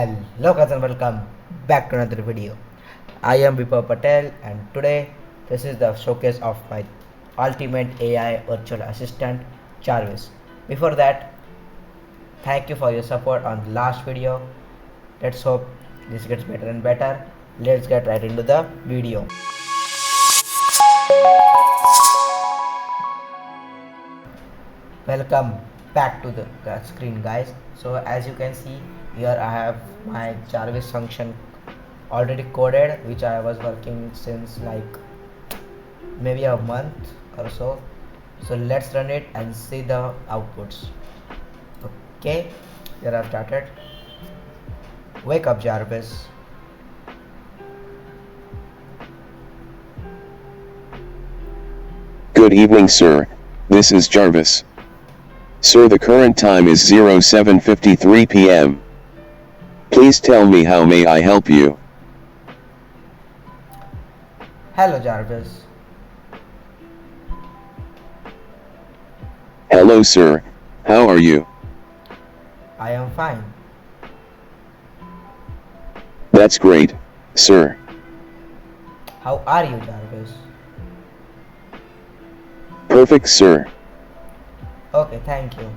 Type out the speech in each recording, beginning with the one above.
Hello guys and welcome back to another video. I am Vipul Patel and today this is the showcase of my ultimate AI virtual assistant Jarvis. Before that, thank you for your support on the last video. Let's hope this gets better and better. Let's get right into the video. Welcome back to the screen guys. So as you can see here I have my Jarvis function already coded, which I was working since like maybe a month or so. So let's run it and see the outputs. Okay, here I've started. Wake up Jarvis. Good evening, sir. This is Jarvis. Sir, the current time is 07:53 p.m. Please tell me, how may I help you? Hello Jarvis. Hello, sir. How are you? I am fine. That's great, sir. How are you Jarvis? Perfect, sir. Okay, thank you.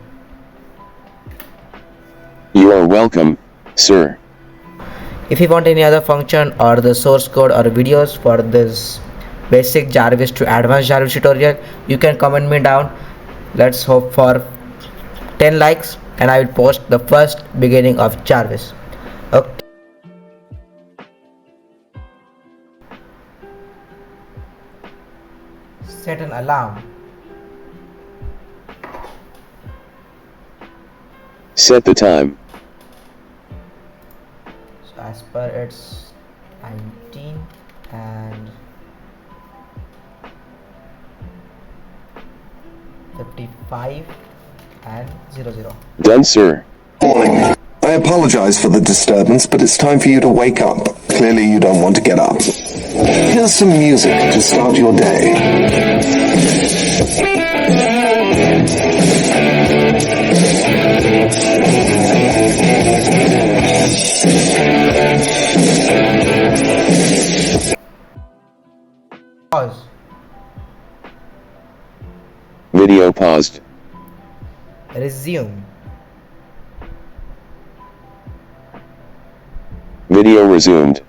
You are welcome, sir. If you want any other function or the source code or videos for this basic Jarvis to advanced Jarvis tutorial, you can comment me down. Let's hope for 10 likes and I will post the first beginning of Jarvis. Okay. Set an alarm. Set the time. So as per it's 19 and 55 and 00. Done, sir. Morning. I apologize for the disturbance, but it's time for you to wake up. Clearly you don't want to get up. Here's some music to start your day. Pause. Video paused. Resume. Video resumed.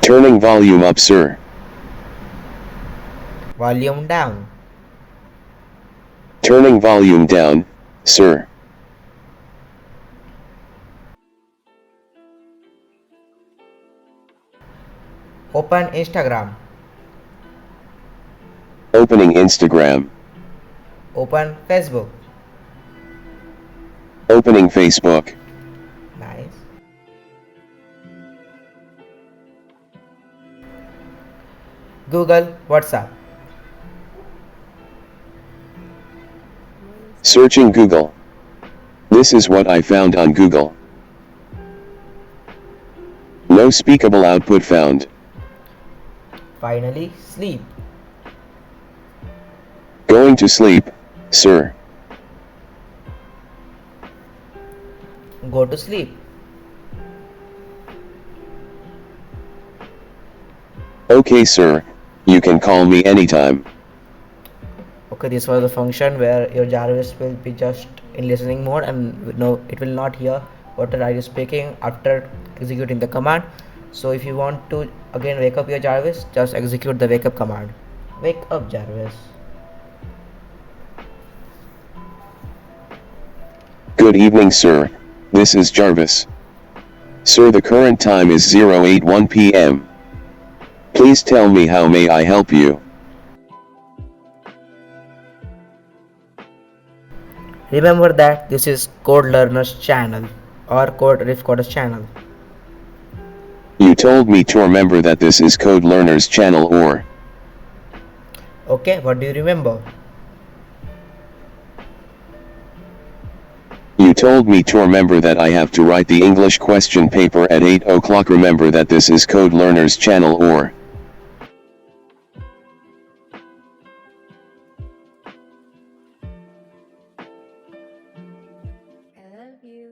Turning volume up, sir. Volume down. Turning volume down, sir. Open Instagram. Opening Instagram. Open Facebook. Opening Facebook. Nice. Google WhatsApp. Searching Google. This is what I found on Google. No speakable output found. Finally, sleep. Going to sleep, sir. Go to sleep. Okay, sir. You can call me anytime. Okay, this was the function where your Jarvis will be just in listening mode and no, it will not hear what are you speaking after executing the command. So if you want to again wake up your Jarvis, just execute the wake up command. Wake up Jarvis. Good evening, sir. This is Jarvis. Sir, the current time is 081 p.m. Please tell me, how may I help you? Remember that this is Code Learner's channel or Reef Coderz channel. You told me to remember that this is Code Learner's channel, or... Okay, what do you remember? You told me to remember that I have to write the English question paper at 8 o'clock. Remember that this is Code Learner's channel, or...